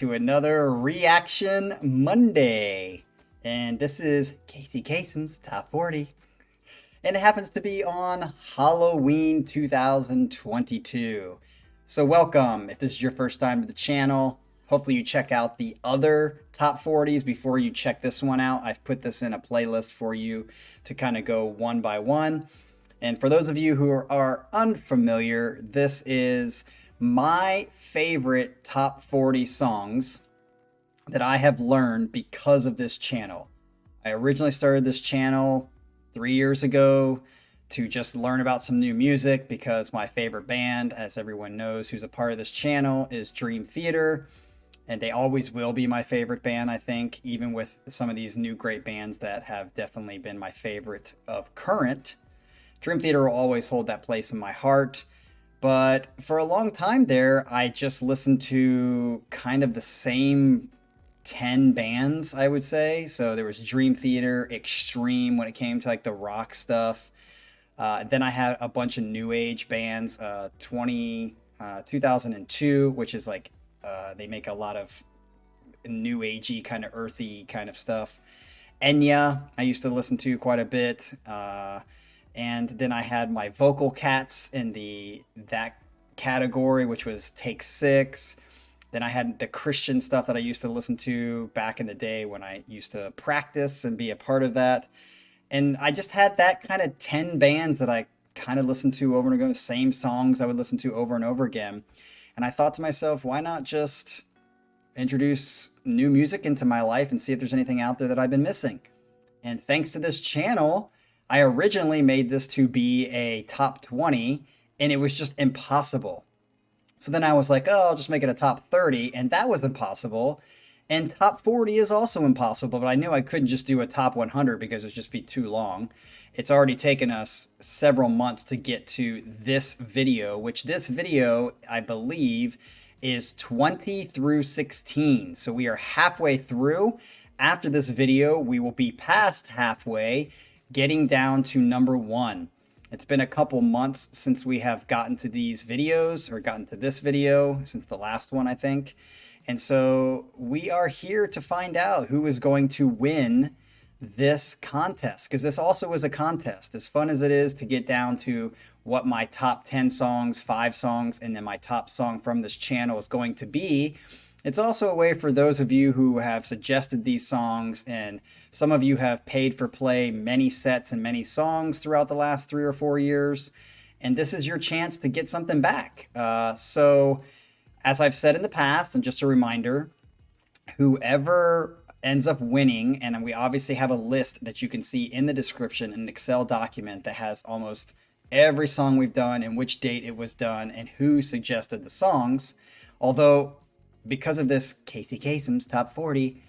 to another Reaction Monday. And this is Casey Kasem's Top 40. And it happens to be on Halloween 2022. So welcome. If this is your first time to the channel, hopefully you check out the other top 40s before you check this one out. I've put this in a playlist for you to kind of go one by one. And for those of you who are unfamiliar, this is my favorite top 40 songs that I have learned because of this channel. I originally started this channel 3 years ago to just learn about some new music because my favorite band, as everyone knows who's a part of this channel, is Dream Theater. And they always will be my favorite band, I think, even with some of these new great bands that have definitely been my favorite of current. Dream Theater will always hold that place in my heart. But for a long time there, I just listened to kind of the same 10 bands, I would say. So there was Dream Theater, Extreme when it came to like the rock stuff. Then I had a bunch of new age bands, 2002, which is like, they make a lot of new agey kind of earthy kind of stuff. Enya, I used to listen to quite a bit. And then I had my vocal cats in that category, which was Take Six. Then I had the Christian stuff that I used to listen to back in the day when I used to practice and be a part of that. And I just had that kind of 10 bands that I kind of listened to over and over, the same songs I would listen to over and over again. And I thought to myself, why not just introduce new music into my life and see if there's anything out there that I've been missing? And thanks to this channel, I originally made this to be a top 20, and it was just impossible. So then I was like, oh, I'll just make it a top 30, and that was impossible. And top 40 is also impossible, but I knew I couldn't just do a top 100 because it would just be too long. It's already taken us several months to get to this video, which this video, I believe, is 20 through 16. So we are halfway through. After this video, we will be past halfway, getting down to number 1. It's been a couple months since we have gotten to these videos, or gotten to this video, since the last one, I think. And so we are here to find out who is going to win this contest, because this also is a contest. As fun as it is to get down to what my top 10 songs, 5 songs, and then my top song from this channel is going to be, it's also a way for those of you who have suggested these songs, and some of you have paid for play many sets and many songs throughout the last 3 or 4 years, and this is your chance to get something back. So as I've said in the past, and just a reminder, whoever ends up winning, and we obviously have a list that you can see in the description, an Excel document that has almost every song we've done and which date it was done and who suggested the songs. Although, because of this Casey Kasem's Top 40,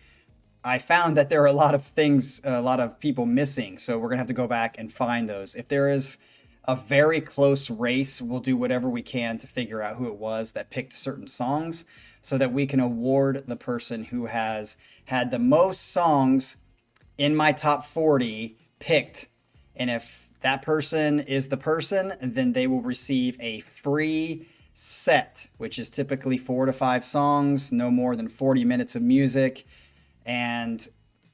I found that there are a lot of things, a lot of people missing. So we're going to have to go back and find those. If there is a very close race, we'll do whatever we can to figure out who it was that picked certain songs so that we can award the person who has had the most songs in my top 40 picked. And if that person is the person, then they will receive a free set, which is typically 4 to 5 songs, no more than 40 minutes of music. And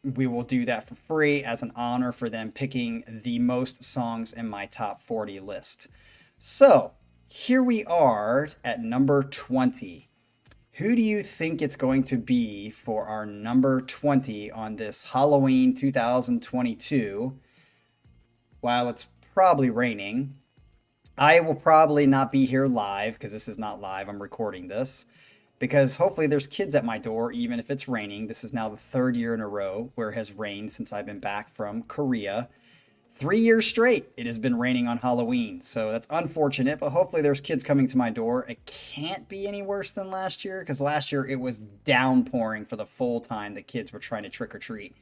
we will do that for free as an honor for them picking the most songs in my top 40 list. So here we are at number 20. Who do you think it's going to be for our number 20 on this Halloween 2022? While it's probably raining, I will probably not be here live because this is not live. I'm recording this because hopefully there's kids at my door, even if it's raining. This is now the 3rd year in a row where it has rained since I've been back from Korea. 3 years straight, it has been raining on Halloween. So that's unfortunate, but hopefully there's kids coming to my door. It can't be any worse than last year because last year it was downpouring for the full time the kids were trying to trick or treat.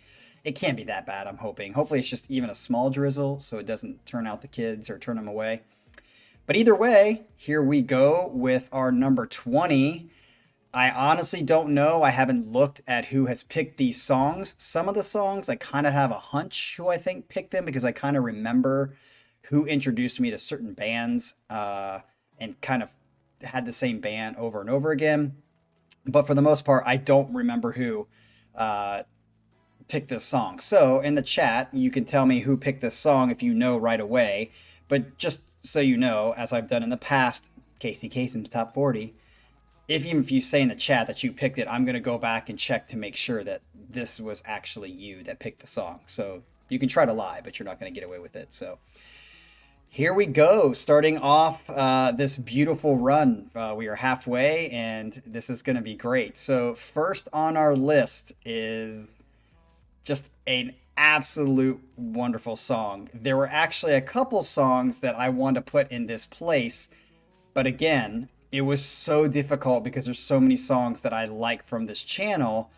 It can't be that bad, I'm hoping. Hopefully it's just even a small drizzle so it doesn't turn out the kids or turn them away. But either way, here we go with our number 20. I honestly don't know. I haven't looked at who has picked these songs. Some of the songs, I kind of have a hunch who I think picked them because I kind of remember who introduced me to certain bands and kind of had the same band over and over again. but for the most part, I don't remember who uh, picked this song. So in the chat, you can tell me who picked this song if you know right away. But just so you know, as I've done in the past, Casey Kasem's Top 40, even if you say in the chat that you picked it, I'm going to go back and check to make sure that this was actually you that picked the song. So you can try to lie, but you're not going to get away with it. So here we go, starting off this beautiful run. We are halfway, and this is going to be great. So first on our list is just an absolute wonderful song. There were actually a couple songs that I wanted to put in this place, but again, it was so difficult because there's so many songs that I like from this channel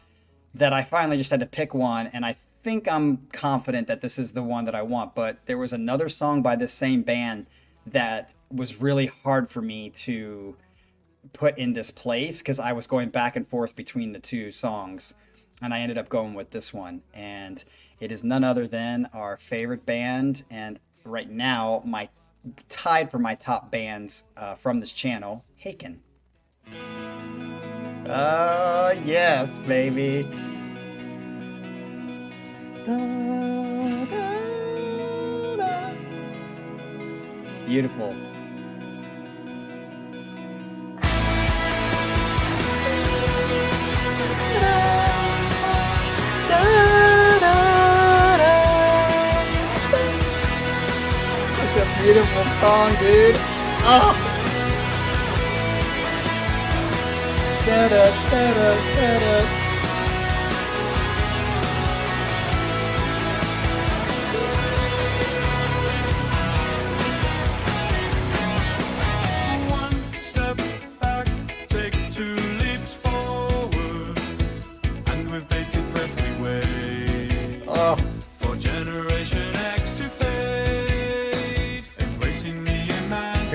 that I finally just had to pick one, and I think I'm confident that this is the one that I want. But there was another song by this same band that was really hard for me to put in this place because I was going back and forth between the two songs, and I ended up going with this one. And it is none other than our favorite band, and right now my tied for my top bands from this channel, Haken. Yes, baby. Da, da, da. Beautiful. Such a beautiful song, dude. Oh. Da, da, da, da, da, da.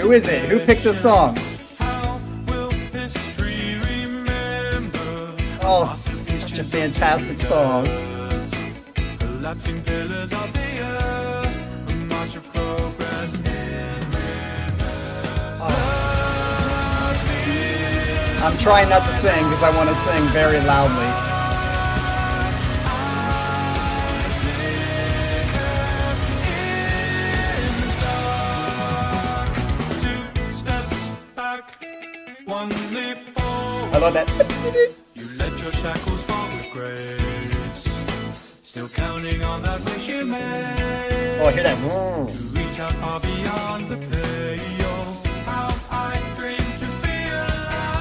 Who is it? Who picked the song? Oh, such a fantastic song. I'm trying not to sing because I want to sing very loudly. I love that. You let your shackles fall with grace. Still counting on that wish you made. Oh, I hear that. To reach out far beyond the pale. How I dream to feel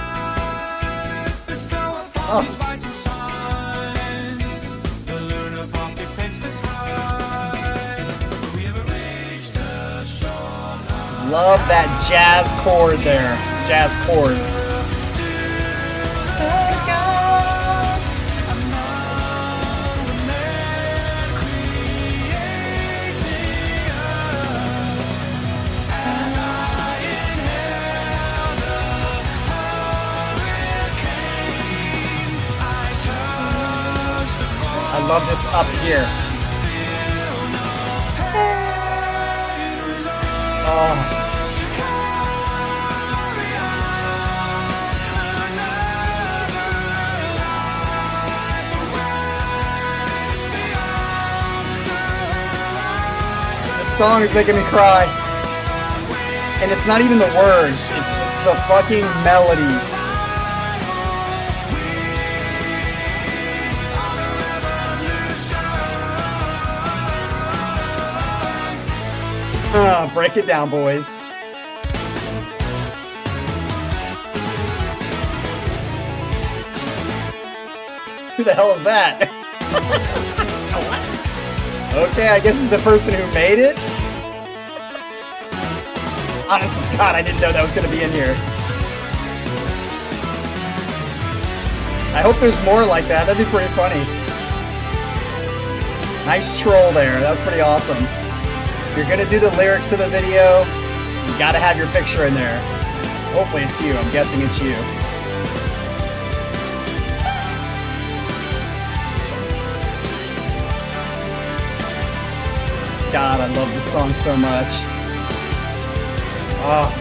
alive. Bestow upon these vital signs. The lunar pocket paints the tide. We have reached the shoreline. Love that jazz chord there. Jazz chords. I love this up here. Oh. This song is making me cry. And it's not even the words, it's just the fucking melodies. Break it down, boys. Who the hell is that? Okay, I guess it's the person who made it. Honest as God, I didn't know that was going to be in here. I hope there's more like that. That'd be pretty funny. Nice troll there. That was pretty awesome. If you're going to do the lyrics to the video, you got to have your picture in there. Hopefully it's you. I'm guessing it's you. God, I love this song so much. Oh.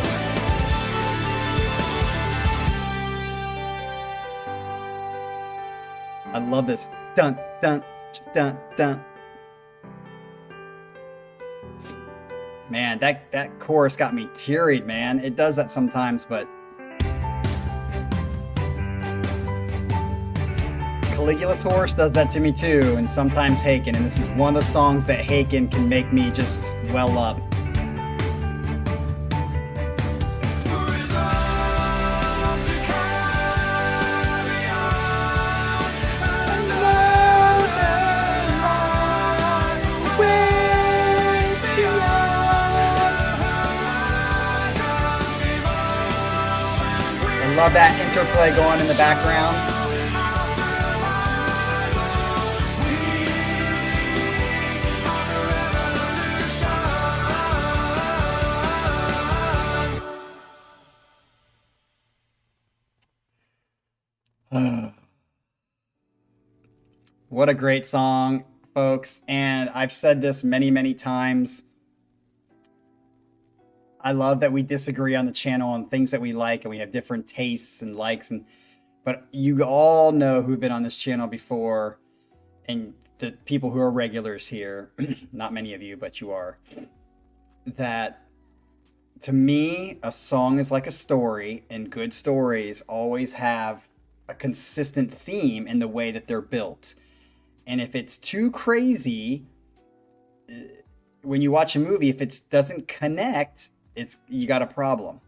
I love this. Dun, dun, dun, dun. Man, that chorus got me teary-eyed, man. It does that sometimes, but Caligula's horse does that to me too, and sometimes Haken, and this is one of the songs that Haken can make me just well up. I love that interplay going in the background. What a great song, folks. And I've said this many, many times. I love that we disagree on the channel on things that we like, and we have different tastes and likes, but you all know who've been on this channel before, and the people who are regulars here, not many of you, but you are, that to me, a song is like a story, and good stories always have a consistent theme in the way that they're built. And if it's too crazy, when you watch a movie, if it doesn't connect, you got a problem.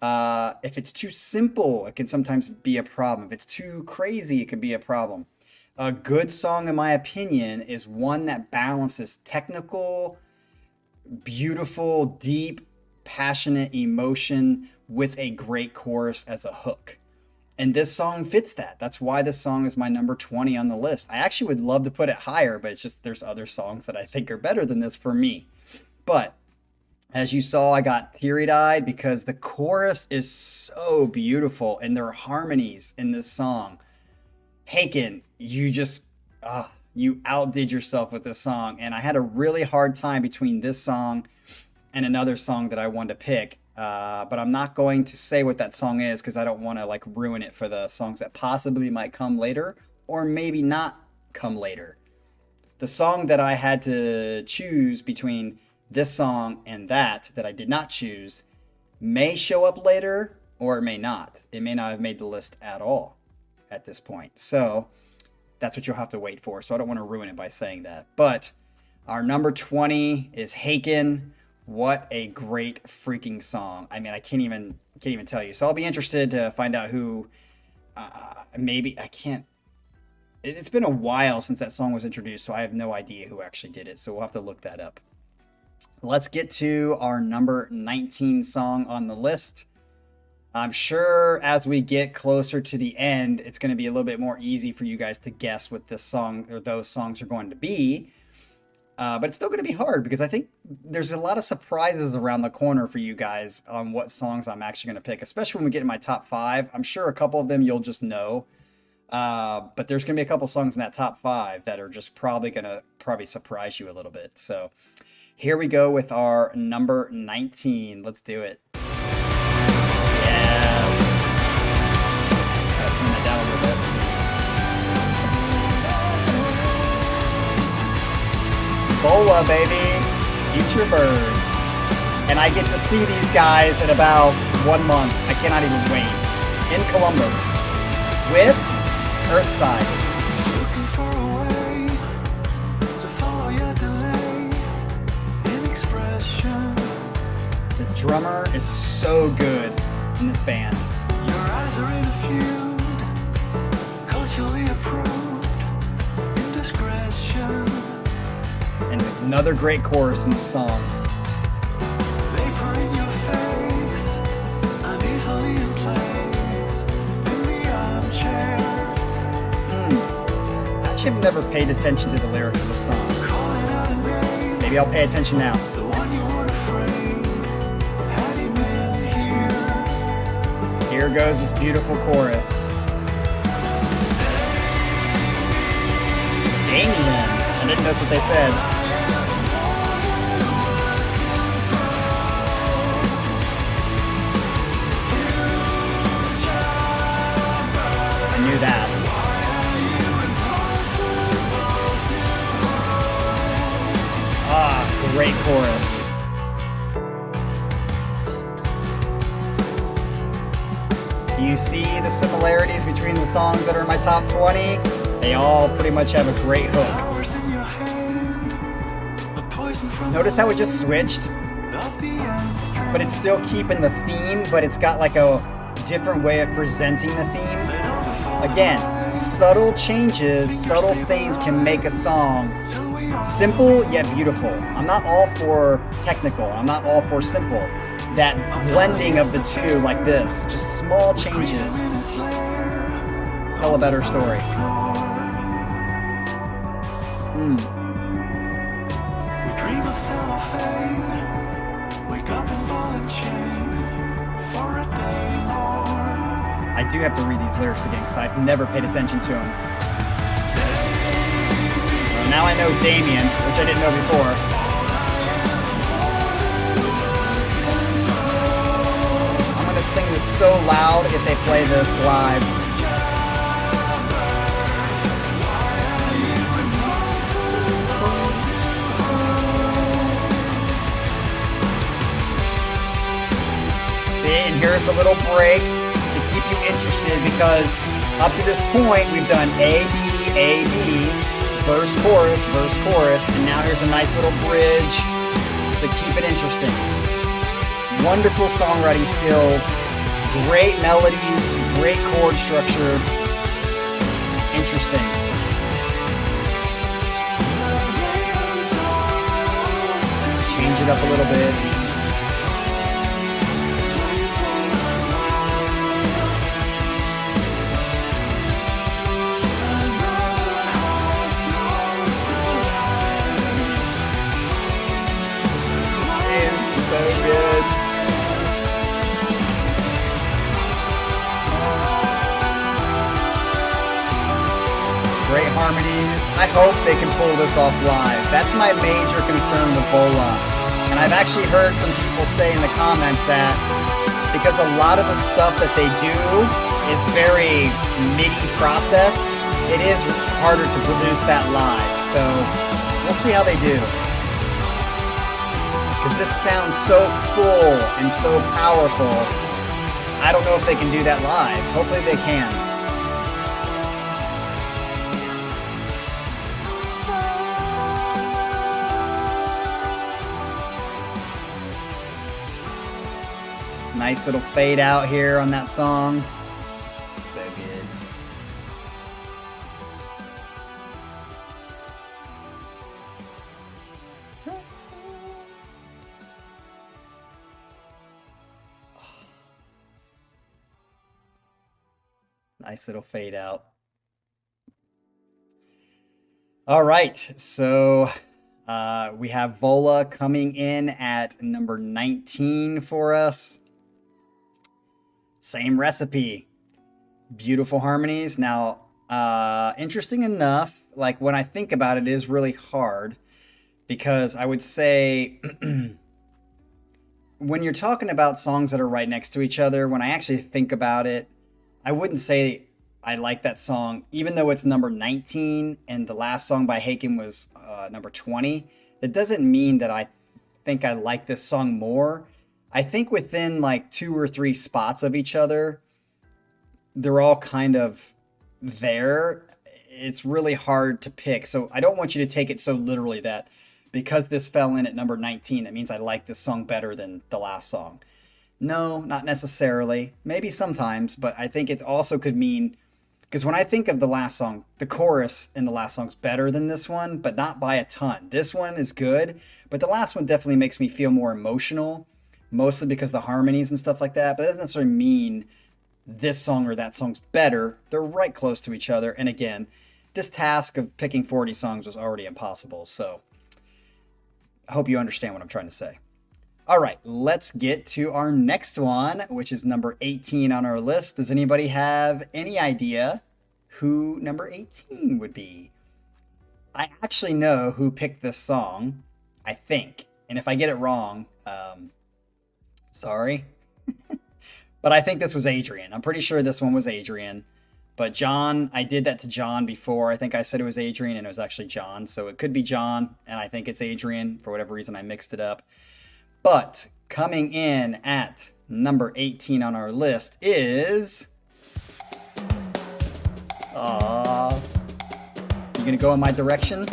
If it's too simple, it can sometimes be a problem. If it's too crazy, it can be a problem. A good song, in my opinion, is one that balances technical, beautiful, deep, passionate emotion with a great chorus as a hook. And this song fits that. That's why this song is my number 20 on the list. I actually would love to put it higher, but it's just there's other songs that I think are better than this for me. But as you saw, I got teary-eyed because the chorus is so beautiful, and there are harmonies in this song. Haken, you outdid yourself with this song, and I had a really hard time between this song and another song that I wanted to pick. But I'm not going to say what that song is because I don't want to ruin it for the songs that possibly might come later or maybe not come later. The song that I had to choose between this song and that I did not choose may show up later or it may not. It may not have made the list at all at this point. So that's what you'll have to wait for. So I don't want to ruin it by saying that. But our number 20 is Haken. What a great freaking song. I mean, I can't even tell you. So I'll be interested to find out who, maybe, I can't. It's been a while since that song was introduced, so I have no idea who actually did it. So we'll have to look that up. Let's get to our number 19 song on the list. I'm sure as we get closer to the end, it's going to be a little bit more easy for you guys to guess what this song or those songs are going to be. But it's still going to be hard because I think there's a lot of surprises around the corner for you guys on what songs I'm actually going to pick, especially when we get in my top 5. I'm sure a couple of them you'll just know. But there's going to be a couple songs in that top 5 that are just probably going to surprise you a little bit. So here we go with our number 19. Let's do it. Yes. Gotta turn that down a little bit. Bola, baby. Eat your bird. And I get to see these guys in about 1 month. I cannot even wait. In Columbus. With Earthside. Looking for a way to follow your delay in expression. The drummer is so good in this band. Your eyes are in a feud, culturally approved indiscretion. And another great chorus in the song. Vapor in your face, uneasily in place, in the armchair. I should have never paid attention to the lyrics of the song. Calling out a name, Maybe I'll pay attention now. the one you would have framed, had he been here. Here goes this beautiful chorus. Damien. I didn't know that's what they said. I knew that. Great chorus. Do you see the similarities between the songs that are in my top 20? They all pretty much have a great hook. Notice how it just switched? But it's still keeping the theme, but it's got like a different way of presenting the theme. Again, subtle changes, subtle things can make a song simple yet beautiful. I'm not all for technical. I'm not all for simple. That blending of the two like this, just small changes, tell a better story. We dream of cellophane, wake up in ball and chain for a day more. I do have to read these lyrics again because I've never paid attention to them. Well, now I know Damien, which I didn't know before. I'm going to sing this so loud if they play this live. See, and here's a little break to keep you interested because up to this point we've done A, B, verse, chorus, and now here's a nice little bridge to keep it interesting. Wonderful songwriting skills, great melodies, great chord structure, interesting. Change it up a little bit. So good. Great harmonies. I hope they can pull this off live. That's my major concern with Bola. And I've actually heard some people say in the comments that because a lot of the stuff that they do is very MIDI processed, it is harder to produce that live. So we'll see how they do. Because this sounds so full and so powerful. I don't know if they can do that live. Hopefully they can. Nice little fade out here on that song. So good. Nice little fade out. All right, so we have Bola coming in at number 19 for us. Same recipe. Beautiful harmonies. Now, interesting enough, like when I think about it, it is really hard because I would say when you're talking about songs that are right next to each other, when I actually think about it, I wouldn't say I like that song, even though it's number 19 and the last song by Haken was number 20. That doesn't mean that I think I like this song more. I think within like 2 or 3 spots of each other, they're all kind of there. It's really hard to pick. So I don't want you to take it so literally that because this fell in at number 19, that means I like this song better than the last song. No, not necessarily. Maybe sometimes, but I think it also could mean, because when I think of the last song, the chorus in the last song's better than this one, but not by a ton. This one is good, but the last one definitely makes me feel more emotional, mostly because the harmonies and stuff like that, but it doesn't necessarily mean this song or that song's better. They're right close to each other, and again, this task of picking 40 songs was already impossible, so I hope you understand what I'm trying to say. All right, let's get to our next one, which is number 18 on our list. Does anybody have any idea who number 18 would be? I actually know who picked this song, I think. And if I get it wrong, sorry. But I think this was Adrian. I'm pretty sure this one was Adrian. But John, I did that to John before. I think I said it was Adrian and it was actually John. So it could be John and I think it's Adrian. For whatever reason, I mixed it up. But coming in at number 18 on our list is... You gonna go in my direction?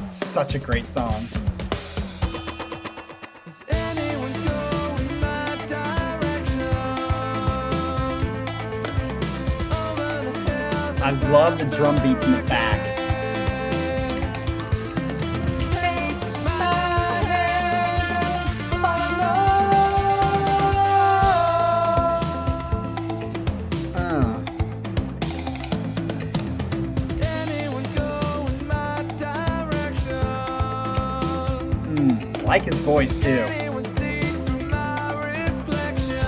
Such a great song. Is anyone going my direction? Over the hills I love the drum beats in the back. take my hand, follow. Anyone going my direction? I like his voice too. Anyone see through my reflection?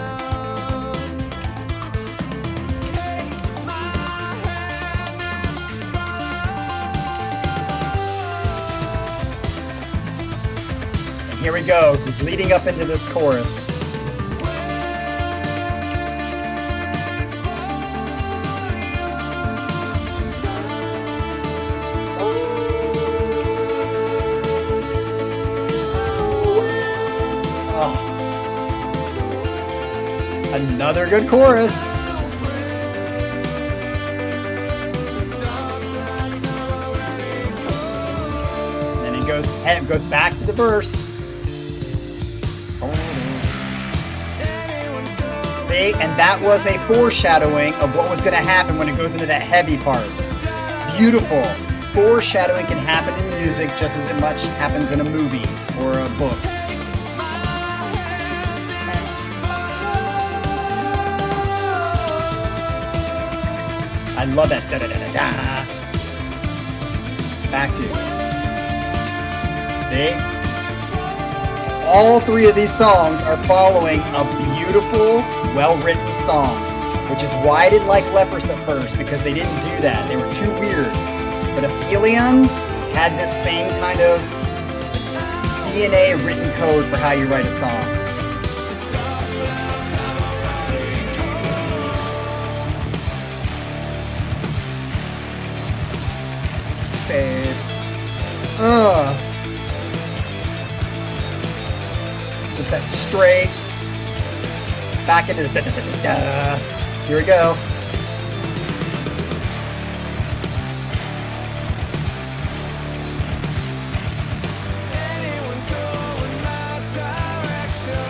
Take my hand and follow. And here we go, leading up into this chorus. Another good chorus. And it goes back to the verse. See, and that was a foreshadowing of what was going to happen when it goes into that heavy part. Beautiful. Foreshadowing can happen in music just as much happens in a movie or a book. I love that. Da, da, da, da, da. Back to you. See? All three of these songs are following a beautiful, well-written song, which is why I didn't like Lepers at first, because they didn't do that. They were too weird. But Aphelion had this same kind of DNA written code for how you write a song. Just that straight back into the here we go.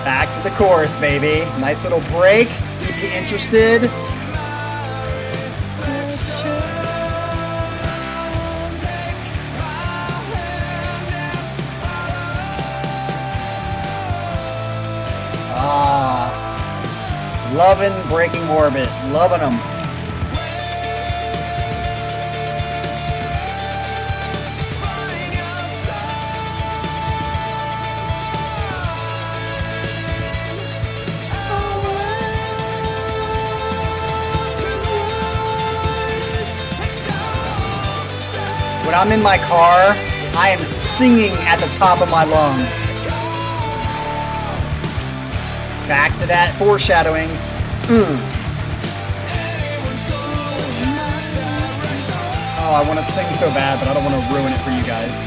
Back to the chorus, baby. Nice little break. Keep you interested. Loving Breaking Orbit. Loving them. When I'm in my car, I am singing at the top of my lungs. Back to that foreshadowing. Oh, I want to sing so bad, but I don't want to ruin it for you guys.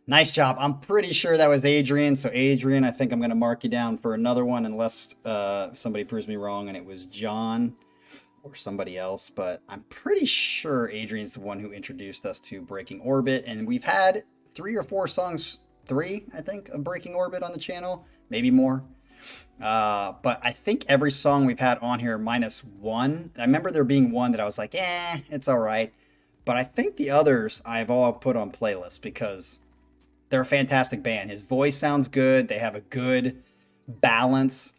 Nice job. I'm pretty sure that was Adrian. So Adrian, I think I'm going to mark you down for another one unless somebody proves me wrong and it was John or somebody else. But I'm pretty sure Adrian's the one who introduced us to Breaking Orbit. And we've had 3 or 4 songs, 3, I think, of Breaking Orbit on the channel. Maybe more. But I think every song we've had on here minus one. I remember there being one that I was like, it's all right. But I think the others I've all put on playlists because they're a fantastic band. His voice sounds good. They have a good balance.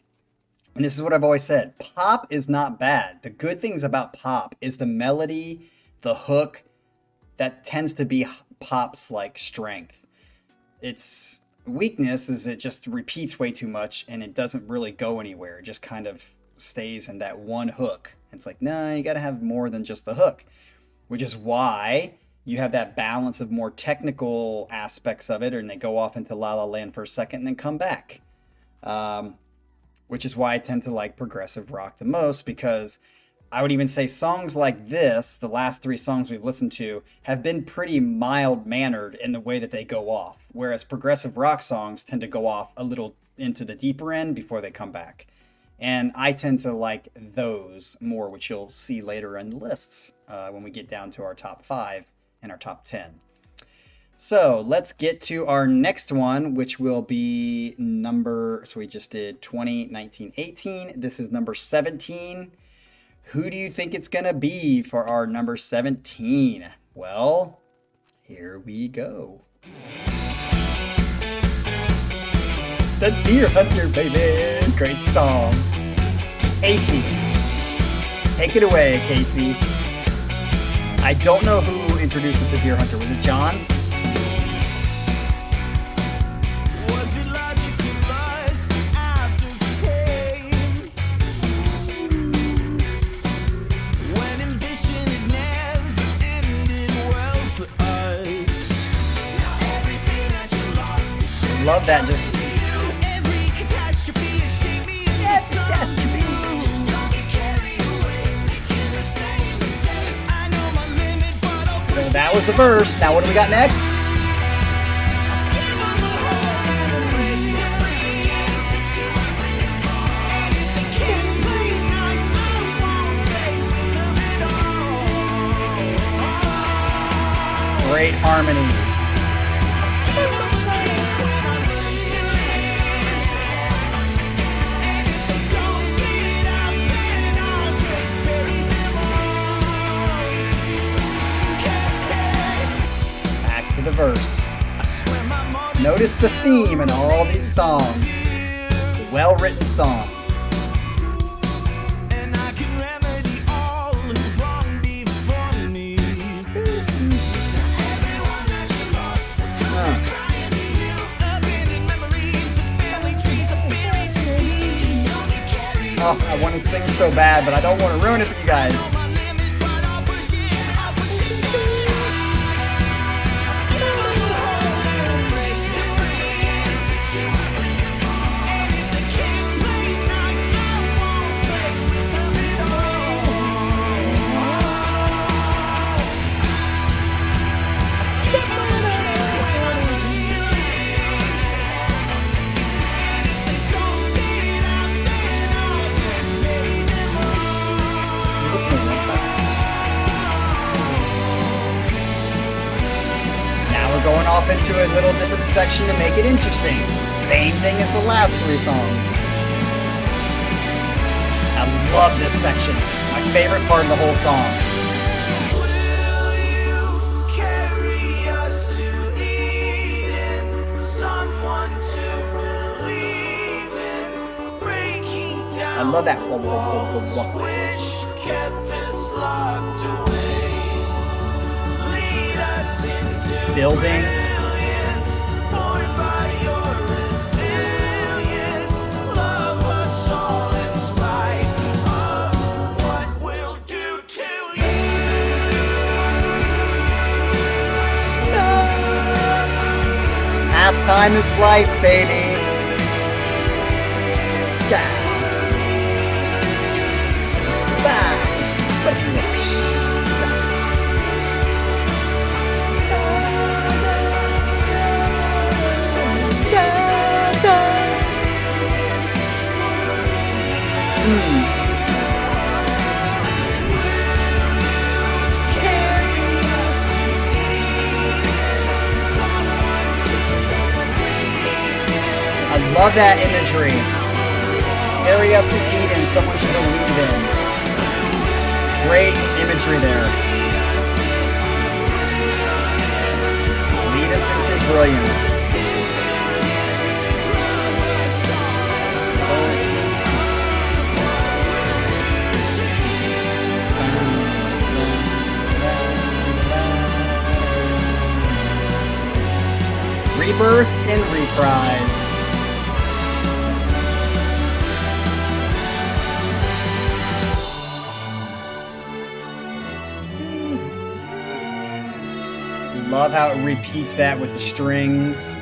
And this is what I've always said. Pop is not bad. The good things about pop is the melody, the hook. That tends to be pop's like strength. its weakness is it just repeats way too much and it doesn't really go anywhere. It just kind of stays in that one hook. It's like, nah, you got to have more than just the hook, which is why you have that balance of more technical aspects of it, and they go off into La La Land for a second and then come back. Which is why I tend to like progressive rock the most, because I would even say songs like this, the last 3 songs we've listened to, have been pretty mild-mannered in the way that they go off, whereas progressive rock songs tend to go off a little into the deeper end before they come back. And I tend to like those more, which you'll see later in the lists when we get down to our top 5 and our top 10. So let's get to our next one, which will be so we just did 20, 19, 18. This is number 17. Who do you think it's going to be for our number 17? Well, here we go. The Deer Hunter, baby. Great song. Casey. Take it away, Casey. I don't know who introduced the Deer Hunter. Was it John? Was it logic and lust after fame? When ambition had never ended well for us. Now everything that you lost is shame. Love that just. Every catastrophe is shaming. Just don't get carried away, making the same mistake. I know my limit, but I'll So push that was the verse. Now what do we got next? Great harmonies. Back to the verse. Notice the theme in all these songs. Well-written songs. And I can remedy all who've wronged before me. Everyone that you lost will come crying to you. Abandoned memories and family trees are buried too deep. Just don't get carried away. Oh, I want to sing so bad, but I don't want to ruin it for you guys. My limit, but I'll push it down. Give 'em a hole and break to breathe. Fix you up when you fall. And if they can't play nice, I won't play with them at all. Give 'em a kick when I'm ready to leave. And if they don't get out, then I'll just bury them all. Just looking at that. Now we're going off into a little different section to make it interesting. Same thing as the last 3 songs. I love this section. My favorite part of the whole song. Will you carry us to Eden? Someone to believe in, breaking down. I love that. the walls which kept us locked away. Lead us into Building. brilliance, born by your resilience. Love us all in spite of what we'll do to you. Halftime is life, baby. Stop. Bye. I love that imagery. Carry us to Eden, someone to believe in. Great imagery there. Lead us into brilliance. Rebirth in Reprise. Love how it repeats that with the strings.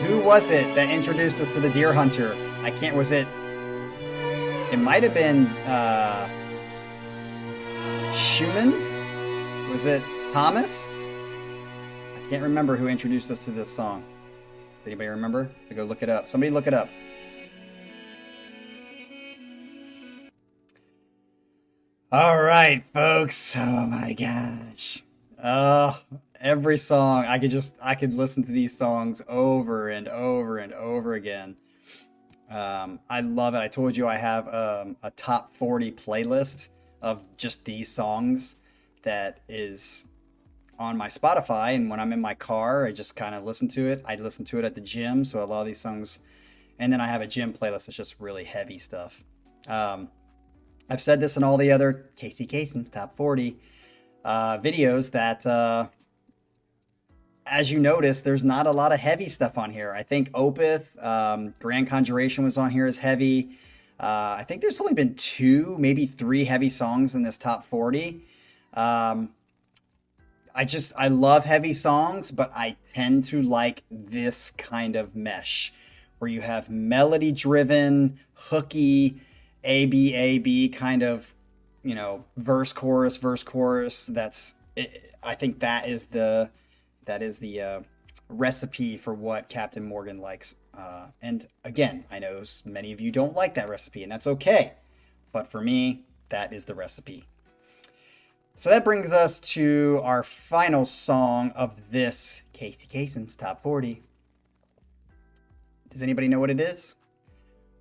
Who was it that introduced us to the Deer Hunter? I can't, was it? It might have been Schumann? Was it Thomas? I can't remember who introduced us to this song. Anybody remember? To go look it up. Somebody look it up. All right, folks. Oh my gosh. Oh, every song. I could listen to these songs over and over and over again. I love it. I told you I have a top 40 playlist of just these songs that is on my Spotify, and when I'm in my car, I just kind of listen to it. I listen to it at the gym, so a lot of these songs, and then I have a gym playlist that's just really heavy stuff. I've said this in all the other Casey Kasem's top 40 videos that as you notice, there's not a lot of heavy stuff on here. I think Opeth, Grand Conjuration was on here as heavy. I think there's only been 2, maybe 3 heavy songs in this top 40. I love heavy songs, but I tend to like this kind of mesh where you have melody driven, hooky, A-B kind of, verse, chorus. That's it. I think that is the recipe for what Captain Morgan likes. And again, I know many of you don't like that recipe, and that's okay. But for me, that is the recipe. So that brings us to our final song of this Casey Kasem's Top 40. Does anybody know what it is?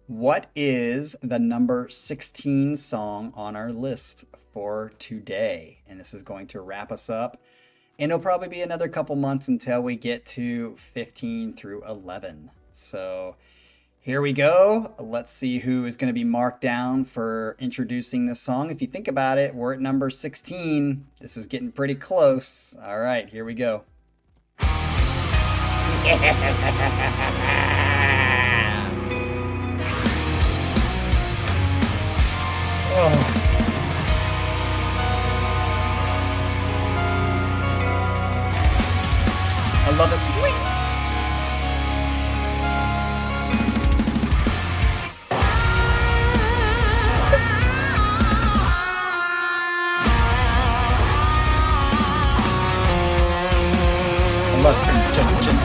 What is the number 16 song on our list for today? And this is going to wrap us up. And it'll probably be another couple months until we get to 15 through 11. So here we go. Let's see who is going to be marked down for introducing this song. If you think about it, we're at number 16. This is getting pretty close. All right, here we go. Oh. I love this. I love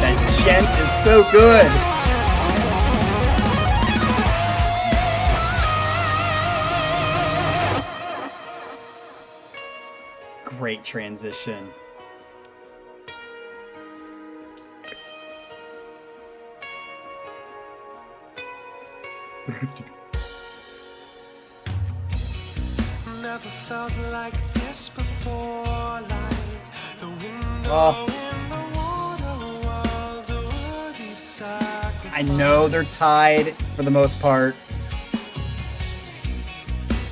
that gent is so good. Great transition. Never felt like this before, like the window in the water world, a worthy sacrifice. I know they're tied for the most part,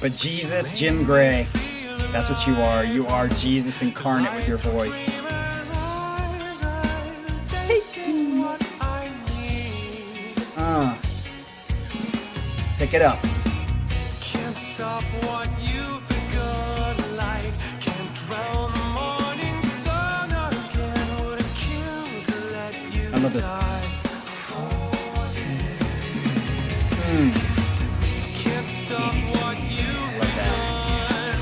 but Jesus, Jim Gray, that's what you are. You are Jesus incarnate with your voice. Pick it up. Can't stop what you've begun, like can't drown the morning sun again. Would have killed to let you I love this. die. Can't stop what you've Love that. begun.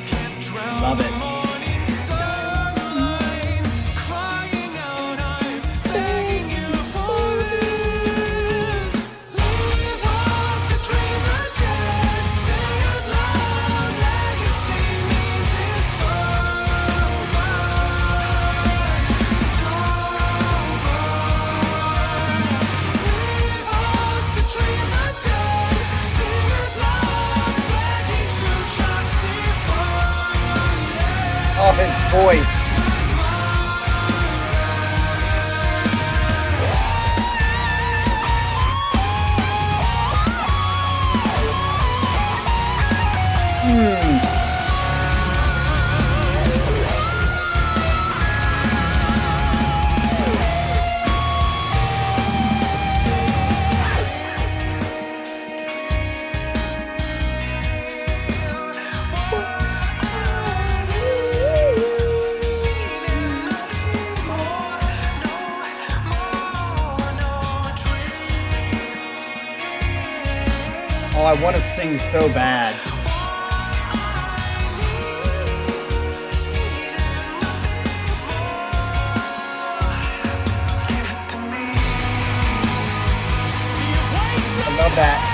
Can't drown Love the it. morning sunlight. Crying out, I'm begging you for this. Leave us to dream the dead. Sing it loud, legacy means it's over. Leave us to dream the dead. Sing it loud, ready to justify. Oh, his voice. Oh, I want to sing so bad. I love that.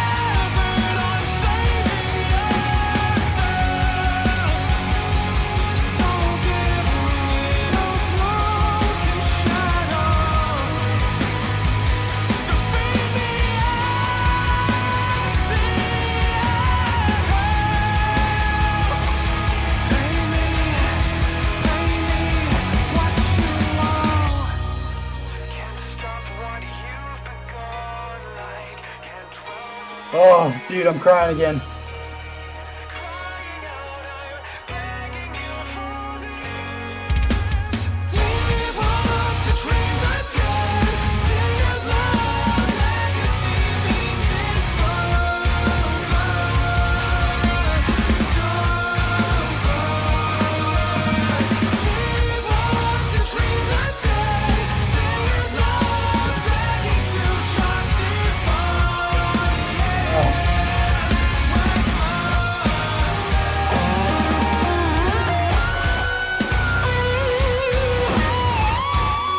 Oh, dude, I'm crying again.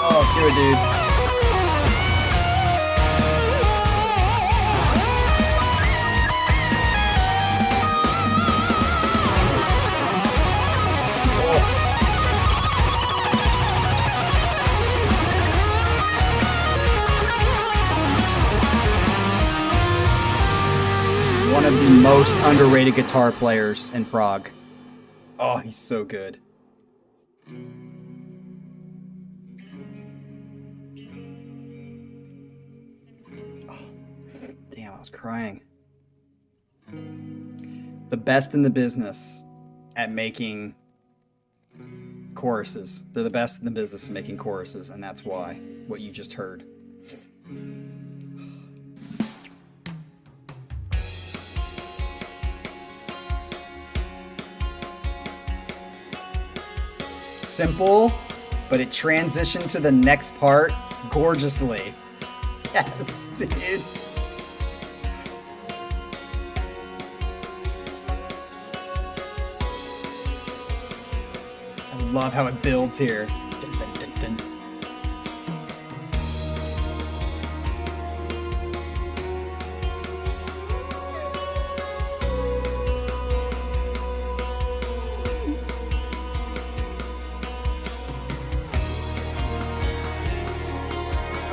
Oh, do it, dude. One of the most underrated guitar players in Prague. Oh, he's so good. Damn, I was crying. The best in the business at making choruses. They're the best in the business at making choruses, and that's why. What you just heard. Simple, but it transitioned to the next part gorgeously. Yes, dude. I love how it builds here. Dun, dun, dun, dun.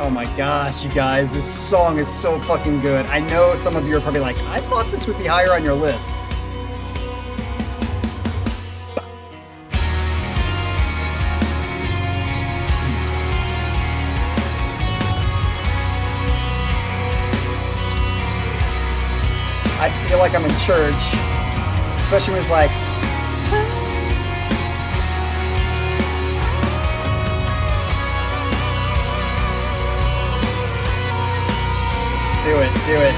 Oh my gosh, you guys, this song is so fucking good. I know some of you are probably like, I thought this would be higher on your list. I feel like I'm in church, especially when it's like, do it, do it.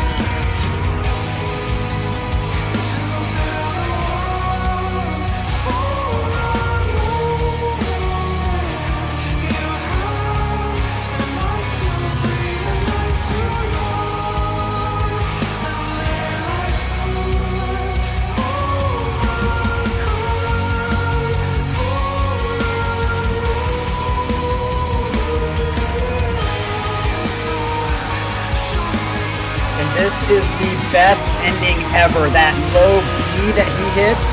This is the best ending ever. That low B that he hits,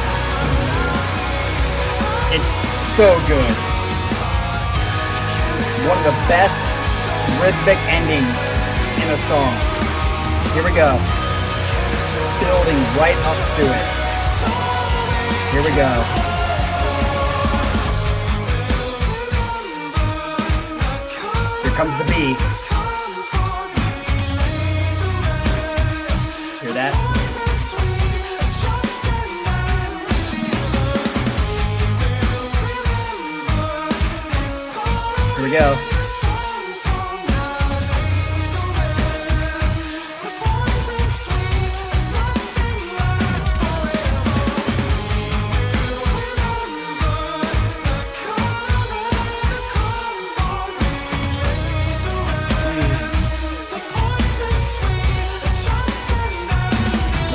it's so good. One of the best rhythmic endings in a song. Here we go. Building right up to it. Here we go. Here comes the B. Hear that? Here we go.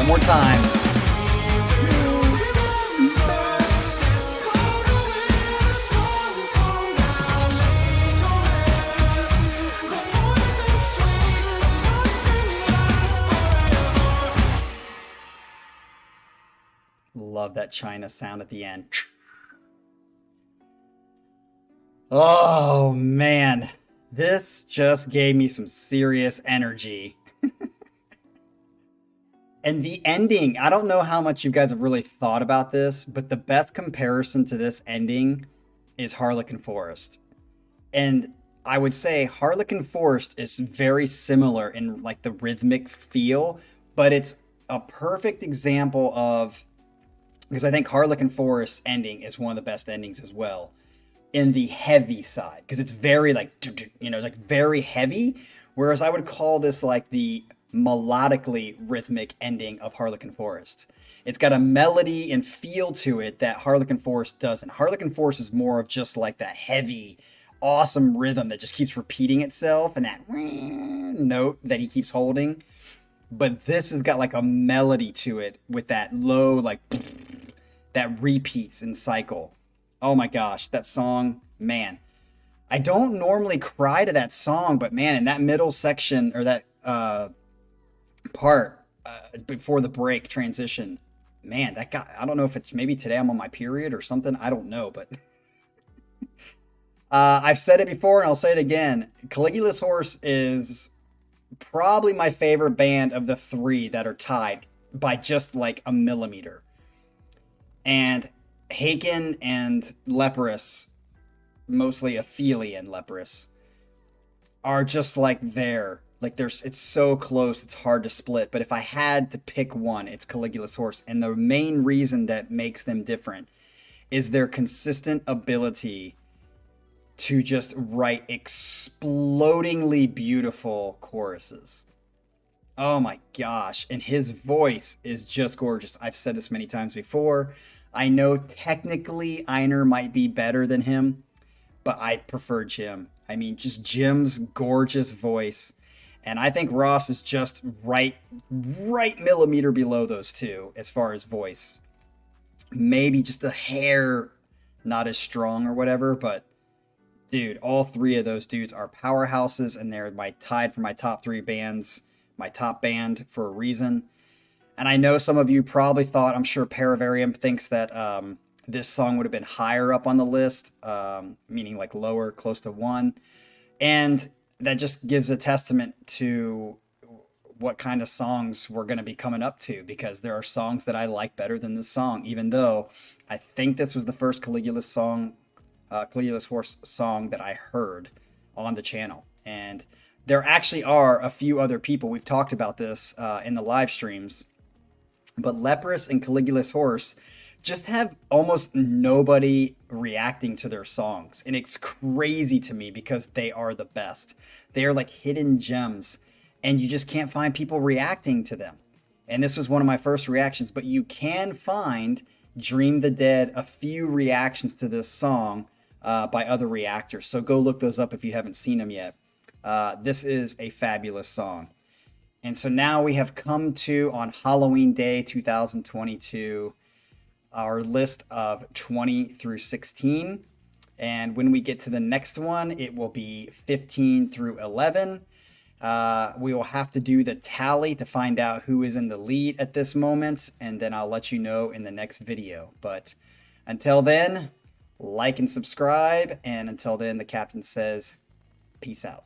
One more time. Love that China sound at the end. Oh man, this just gave me some serious energy. And the ending, I don't know how much you guys have really thought about this, but the best comparison to this ending is Harlequin Forest. And I would say Harlequin Forest is very similar in like the rhythmic feel, but it's a perfect example of, because I think Harlequin Forest ending is one of the best endings as well in the heavy side, because it's very like, like very heavy, whereas I would call this like the melodically rhythmic ending of Harlequin Forest. It's got a melody and feel to it that Harlequin Forest doesn't. Harlequin Forest is more of just like that heavy, awesome rhythm that just keeps repeating itself and that note that he keeps holding. But this has got like a melody to it with that low, like that repeats in cycle. Oh my gosh, that song, man. I don't normally cry to that song, but man, in that middle section or that part before the break transition, man, that got, I don't know if it's maybe today I'm on my period or something. I don't know, but I've said it before and I'll say it again. Caligula's Horse is probably my favorite band of the three that are tied by just like a millimeter. And Haken and Leprous, mostly Ophelia and Leprous, are just like there. Like it's so close, it's hard to split. But if I had to pick one, it's Caligula's Horse. And the main reason that makes them different is their consistent ability to just write explodingly beautiful choruses. Oh my gosh. And his voice is just gorgeous. I've said this many times before. I know technically Einar might be better than him, but I prefer Jim. I mean, just Jim's gorgeous voice. And I think Ross is just right millimeter below those two as far as voice. Maybe just a hair not as strong or whatever, but dude, all three of those dudes are powerhouses, and they're tied for my top three bands, my top band for a reason. And I know some of you probably thought, I'm sure Paravarium thinks that this song would have been higher up on the list, meaning like lower, close to 1. And that just gives a testament to what kind of songs we're going to be coming up to, because there are songs that I like better than this song, even though I think this was the first Caligula's Horse song that I heard on the channel. And there actually are a few other people, we've talked about this in the live streams, but Leprous and Caligula's Horse just have almost nobody reacting to their songs. And it's crazy to me because they are the best. They are like hidden gems, and you just can't find people reacting to them. And this was one of my first reactions, but you can find Dream the Dead, a few reactions to this song by other reactors. So go look those up if you haven't seen them yet. This is a fabulous song. And so now we have come to, on Halloween Day 2022, our list of 20 through 16. And when we get to the next one, it will be 15 through 11. We will have to do the tally to find out who is in the lead at this moment, and then I'll let you know in the next video. But until then, like and subscribe, and until then, the captain says, peace out.